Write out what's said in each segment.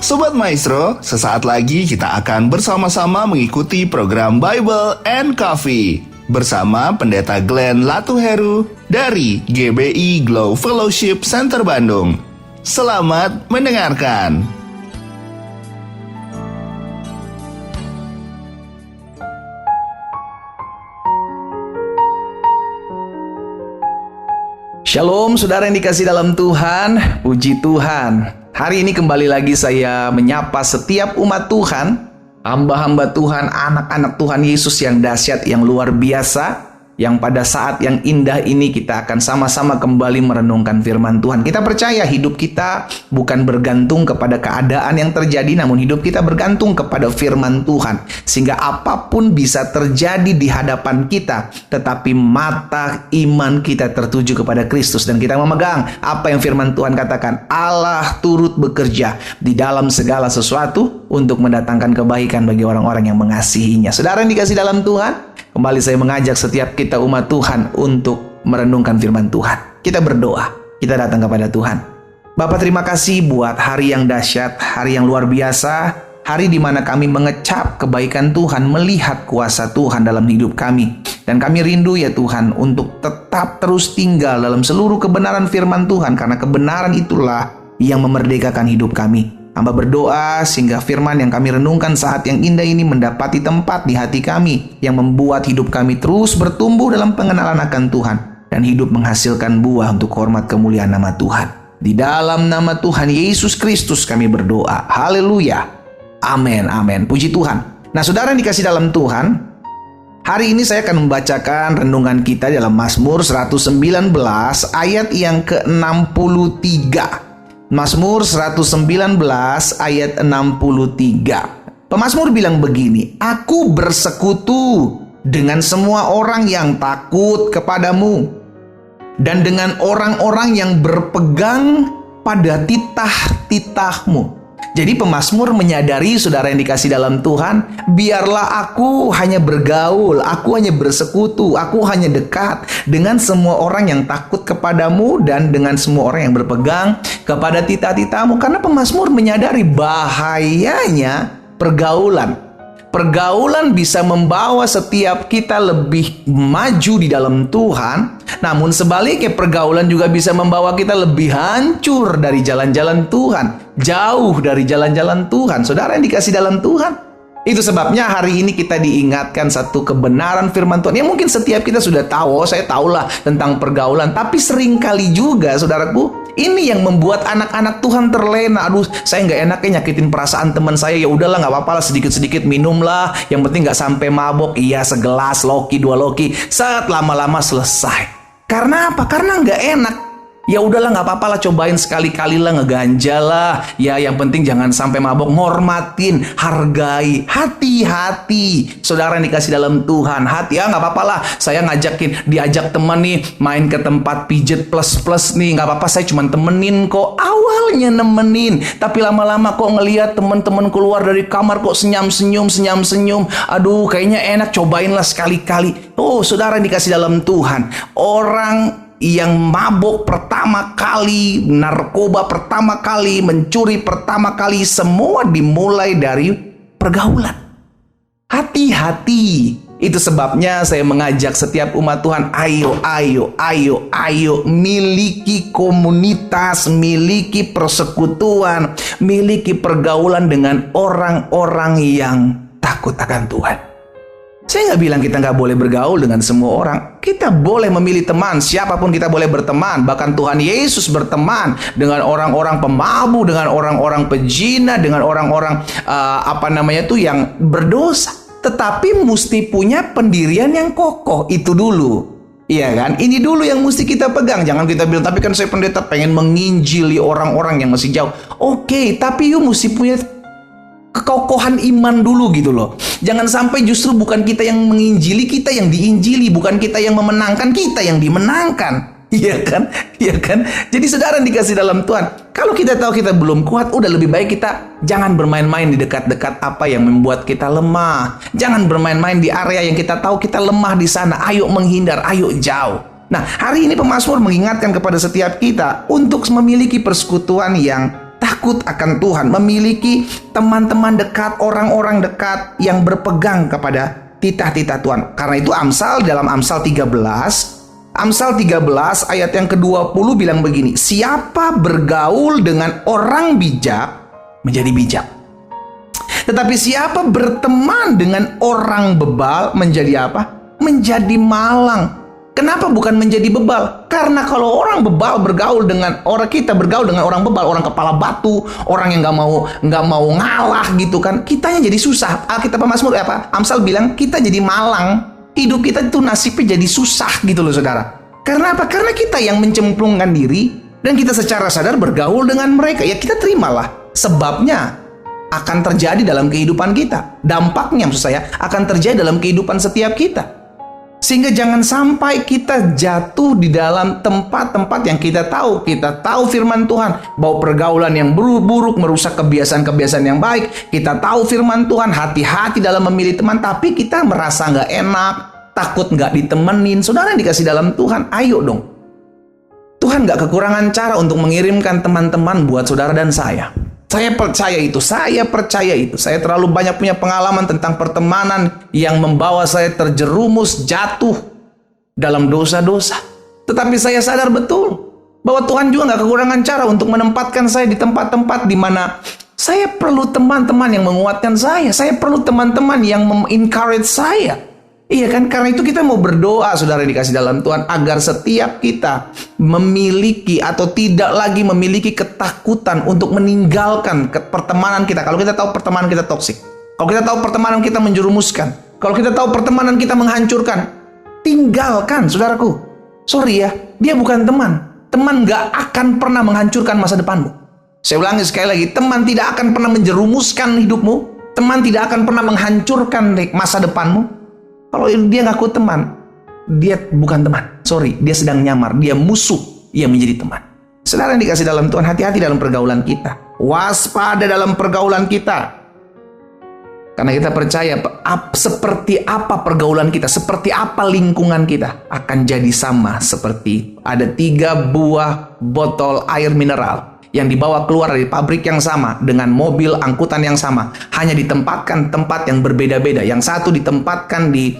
Sobat Maestro, sesaat lagi kita akan bersama-sama mengikuti program Bible and Coffee bersama Pendeta Glenn Latuheru dari GBI Glow Fellowship Center Bandung. Selamat mendengarkan. Shalom saudara yang dikasih dalam Tuhan, puji Tuhan. Hari ini kembali lagi saya menyapa setiap umat Tuhan, hamba-hamba Tuhan, anak-anak Tuhan Yesus yang dahsyat, yang luar biasa, yang pada saat yang indah ini kita akan sama-sama kembali merenungkan firman Tuhan. Kita percaya hidup kita bukan bergantung kepada keadaan yang terjadi, namun hidup kita bergantung kepada firman Tuhan. Sehingga apapun bisa terjadi di hadapan kita, tetapi mata iman kita tertuju kepada Kristus. Dan kita memegang apa yang firman Tuhan katakan, Allah turut bekerja di dalam segala sesuatu untuk mendatangkan kebaikan bagi orang-orang yang mengasihinya. Saudara yang dikasih dalam Tuhan, kembali saya mengajak setiap kita umat Tuhan untuk merenungkan firman Tuhan. Kita berdoa, kita datang kepada Tuhan. Bapa, terima kasih buat hari yang dahsyat, hari yang luar biasa, hari di mana kami mengecap kebaikan Tuhan, melihat kuasa Tuhan dalam hidup kami. Dan kami rindu ya Tuhan untuk tetap terus tinggal dalam seluruh kebenaran firman Tuhan, karena kebenaran itulah yang memerdekakan hidup kami. Hamba berdoa sehingga firman yang kami renungkan saat yang indah ini mendapati tempat di hati kami, yang membuat hidup kami terus bertumbuh dalam pengenalan akan Tuhan dan hidup menghasilkan buah untuk hormat kemuliaan nama Tuhan. Di dalam nama Tuhan Yesus Kristus kami berdoa. Haleluya. Amin, amin. Puji Tuhan. Nah, saudara yang dikasih dalam Tuhan, hari ini saya akan membacakan renungan kita dalam Mazmur 119 ayat yang ke-63. Mazmur 119 ayat 63. Pemazmur bilang begini, Aku bersekutu dengan semua orang yang takut kepadamu, dan dengan orang-orang yang berpegang pada titah-titahmu. Jadi pemazmur menyadari, saudara yang dikasih dalam Tuhan, biarlah aku hanya bergaul, aku hanya bersekutu, aku hanya dekat dengan semua orang yang takut kepadamu dan dengan semua orang yang berpegang kepada titah-titahmu. Karena pemazmur menyadari bahayanya pergaulan. Pergaulan bisa membawa setiap kita lebih maju di dalam Tuhan, namun sebaliknya pergaulan juga bisa membawa kita lebih hancur dari jalan-jalan Tuhan, jauh dari jalan-jalan Tuhan. Saudara yang dikasih dalam Tuhan, itu sebabnya hari ini kita diingatkan satu kebenaran firman Tuhan. Ya mungkin setiap kita sudah tahu, saya tahulah tentang pergaulan, tapi seringkali juga saudaraku, ini yang membuat anak-anak Tuhan terlena. Aduh, saya nggak enaknya nyakitin perasaan teman saya. Ya udahlah, nggak apa-apa lah, sedikit-sedikit minumlah. Yang penting nggak sampai mabok. Iya, segelas loki, 2 loki. Saat lama-lama selesai. Karena apa? Karena nggak enak. Ya udahlah, nggak apa-apa lah, cobain sekali-kali lah, ngeganja lah. Ya yang penting jangan sampai mabok. Ngormatin, hargai, hati-hati. Saudara yang dikasih dalam Tuhan, hati ya, nggak apa-apa lah. Saya diajak teman nih main ke tempat pijet plus nih, nggak apa-apa, saya cuma temenin kok. Awalnya nemenin, tapi lama-lama kok ngelihat teman-teman keluar dari kamar kok senyum-senyum. Aduh, kayaknya enak, cobain lah sekali-kali. Oh, saudara yang dikasih dalam Tuhan, orang yang mabuk pertama kali, narkoba pertama kali, mencuri pertama kali, semua dimulai dari pergaulan. Hati-hati. Itu sebabnya saya mengajak setiap umat Tuhan, ayo, miliki komunitas, miliki persekutuan, miliki pergaulan dengan orang-orang yang takut akan Tuhan. Saya nggak bilang kita nggak boleh bergaul dengan semua orang. Kita boleh memilih teman, siapapun kita boleh berteman. Bahkan Tuhan Yesus berteman dengan orang-orang pemabuk, dengan orang-orang pezina, dengan orang-orang yang berdosa. Tetapi mesti punya pendirian yang kokoh, itu dulu. Iya kan? Ini dulu yang mesti kita pegang. Jangan kita bilang, tapi kan saya pendeta pengen menginjili orang-orang yang masih jauh. Oke, tapi you mesti punya kekokohan iman dulu gitu loh. Jangan sampai justru bukan kita yang menginjili, kita yang diinjili. Bukan kita yang memenangkan, kita yang dimenangkan. Iya kan? Iya kan? Jadi saudara dikasih dalam Tuhan, kalau kita tahu kita belum kuat, udah lebih baik kita jangan bermain-main di dekat-dekat apa yang membuat kita lemah. Jangan bermain-main di area yang kita tahu kita lemah di sana. Ayo menghindar, ayo jauh. Nah, hari ini pemazmur mengingatkan kepada setiap kita untuk memiliki persekutuan yang takut akan Tuhan, memiliki teman-teman dekat, orang-orang dekat yang berpegang kepada titah-titah Tuhan. Karena itu dalam Amsal 13 ayat yang ke-20 bilang begini, siapa bergaul dengan orang bijak menjadi bijak, tetapi siapa berteman dengan orang bebal menjadi apa? Menjadi malang. Kenapa bukan menjadi bebal? Karena kalau orang bebal bergaul dengan orang, kita bergaul dengan orang bebal, orang kepala batu, orang yang nggak mau ngalah gitu kan, kitanya jadi susah. Alkitab Amsal bilang kita jadi malang. Hidup kita itu nasibnya jadi susah gitu loh saudara. Karena apa? Karena kita yang mencemplungkan diri dan kita secara sadar bergaul dengan mereka. Ya kita terimalah. Sebabnya akan terjadi dalam kehidupan kita. Dampaknya maksud saya akan terjadi dalam kehidupan setiap kita. Sehingga jangan sampai kita jatuh di dalam tempat-tempat yang kita tahu firman Tuhan, bahwa pergaulan yang buruk merusak kebiasaan-kebiasaan yang baik. Kita tahu firman Tuhan, hati-hati dalam memilih teman, tapi kita merasa nggak enak, takut nggak ditemenin. Saudara yang dikasih dalam Tuhan, ayo dong. Tuhan nggak kekurangan cara untuk mengirimkan teman-teman buat saudara dan saya. Saya percaya itu. Saya terlalu banyak punya pengalaman tentang pertemanan yang membawa saya terjerumus jatuh dalam dosa-dosa. Tetapi saya sadar betul bahwa Tuhan juga nggak kekurangan cara untuk menempatkan saya di tempat-tempat di mana saya perlu teman-teman yang menguatkan saya. Saya perlu teman-teman yang encourage saya. Iya kan? Karena itu kita mau berdoa, saudara yang dikasih dalam Tuhan, agar setiap kita memiliki atau tidak lagi memiliki ketakutan untuk meninggalkan pertemanan kita. Kalau kita tahu pertemanan kita toksik, kalau kita tahu pertemanan kita menjerumuskan, kalau kita tahu pertemanan kita menghancurkan, tinggalkan, saudaraku. Sorry ya, dia bukan teman. Teman gak akan pernah menghancurkan masa depanmu. Saya ulangi sekali lagi, teman tidak akan pernah menjerumuskan hidupmu. Teman tidak akan pernah menghancurkan masa depanmu. Kalau dia ngaku teman, dia bukan teman. Sorry, dia sedang nyamar. Dia musuh yang menjadi teman. Saudara yang dikasih dalam Tuhan, hati-hati dalam pergaulan kita. Waspada dalam pergaulan kita. Karena kita percaya seperti apa pergaulan kita, seperti apa lingkungan kita, akan jadi sama seperti ada 3 buah botol air mineral yang dibawa keluar dari pabrik yang sama dengan mobil angkutan yang sama, hanya ditempatkan tempat yang berbeda-beda. Yang satu ditempatkan di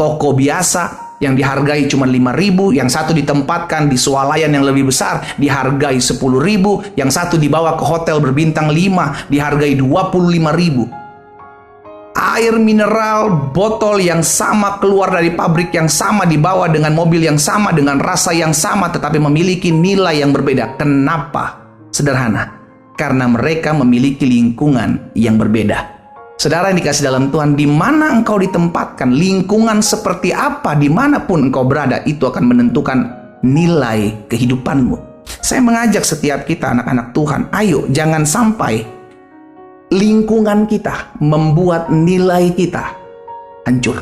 toko biasa yang dihargai cuma 5.000, yang satu ditempatkan di swalayan yang lebih besar dihargai 10.000, yang satu dibawa ke hotel berbintang 5 dihargai 25.000. Air mineral botol yang sama keluar dari pabrik yang sama, dibawa dengan mobil yang sama, dengan rasa yang sama, tetapi memiliki nilai yang berbeda. Kenapa? Sederhana, karena mereka memiliki lingkungan yang berbeda. Saudara yang dikasih dalam Tuhan, di mana engkau ditempatkan, lingkungan seperti apa, dimanapun engkau berada, itu akan menentukan nilai kehidupanmu. Saya mengajak setiap kita anak-anak Tuhan, ayo jangan sampai lingkungan kita membuat nilai kita hancur.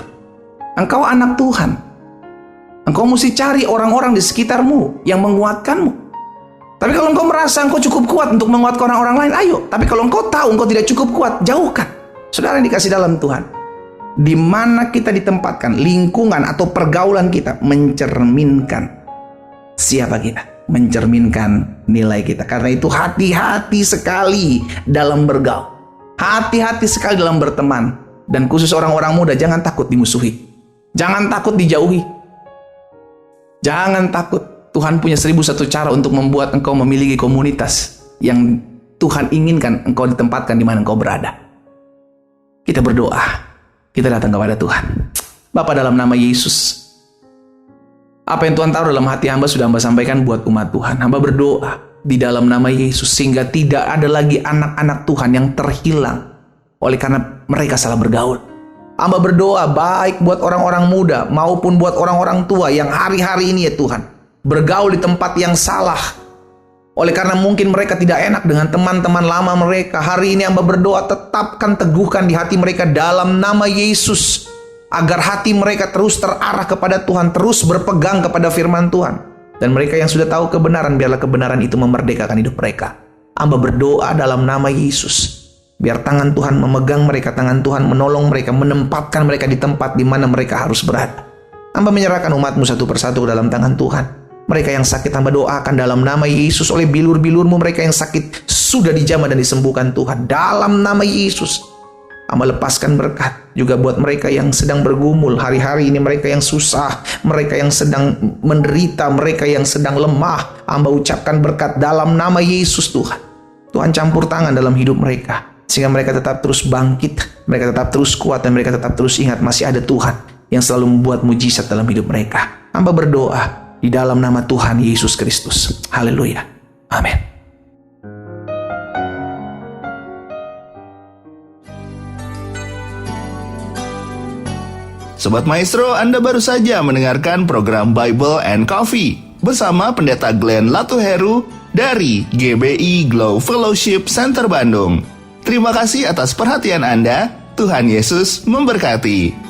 Engkau anak Tuhan. Engkau mesti cari orang-orang di sekitarmu yang menguatkanmu. Tapi kalau engkau merasa engkau cukup kuat untuk menguatkan orang-orang lain, ayo. Tapi kalau engkau tahu engkau tidak cukup kuat, jauhkan. Saudara yang dikasih dalam Tuhan, di mana kita ditempatkan, lingkungan atau pergaulan kita mencerminkan siapa kita, mencerminkan nilai kita. Karena itu hati-hati sekali dalam bergaul. Hati-hati sekali dalam berteman. Dan khusus orang-orang muda, jangan takut dimusuhi. Jangan takut dijauhi. Jangan takut. Tuhan punya 1001 cara untuk membuat engkau memiliki komunitas yang Tuhan inginkan engkau ditempatkan di mana engkau berada. Kita berdoa. Kita datang kepada Tuhan. Bapa, dalam nama Yesus, apa yang Tuhan taruh dalam hati hamba sudah hamba sampaikan buat umat Tuhan. Hamba berdoa di dalam nama Yesus, sehingga tidak ada lagi anak-anak Tuhan yang terhilang oleh karena mereka salah bergaul. Hamba berdoa baik buat orang-orang muda maupun buat orang-orang tua yang hari-hari ini ya Tuhan, bergaul di tempat yang salah oleh karena mungkin mereka tidak enak dengan teman-teman lama mereka. Hari ini hamba berdoa, tetapkan, teguhkan di hati mereka dalam nama Yesus, agar hati mereka terus terarah kepada Tuhan, terus berpegang kepada firman Tuhan. Dan mereka yang sudah tahu kebenaran, biarlah kebenaran itu memerdekakan hidup mereka. Hamba berdoa dalam nama Yesus, biar tangan Tuhan memegang mereka, tangan Tuhan menolong mereka, menempatkan mereka di tempat di mana mereka harus berada. Hamba menyerahkan umatmu satu persatu ke dalam tangan Tuhan. Mereka yang sakit hamba doakan dalam nama Yesus. Oleh bilur-bilurmu mereka yang sakit sudah dijamah dan disembuhkan Tuhan. Dalam nama Yesus. Hamba lepaskan berkat juga buat mereka yang sedang bergumul hari-hari ini. Mereka yang susah, mereka yang sedang menderita, mereka yang sedang lemah. Hamba ucapkan berkat dalam nama Yesus Tuhan. Tuhan campur tangan dalam hidup mereka. Sehingga mereka tetap terus bangkit, mereka tetap terus kuat, dan mereka tetap terus ingat masih ada Tuhan yang selalu membuat mujizat dalam hidup mereka. Hamba berdoa di dalam nama Tuhan Yesus Kristus. Haleluya. Amin. Sobat Maestro, Anda baru saja mendengarkan program Bible and Coffee bersama Pendeta Glenn Latuheru dari GBI Glow Fellowship Center Bandung. Terima kasih atas perhatian Anda. Tuhan Yesus memberkati.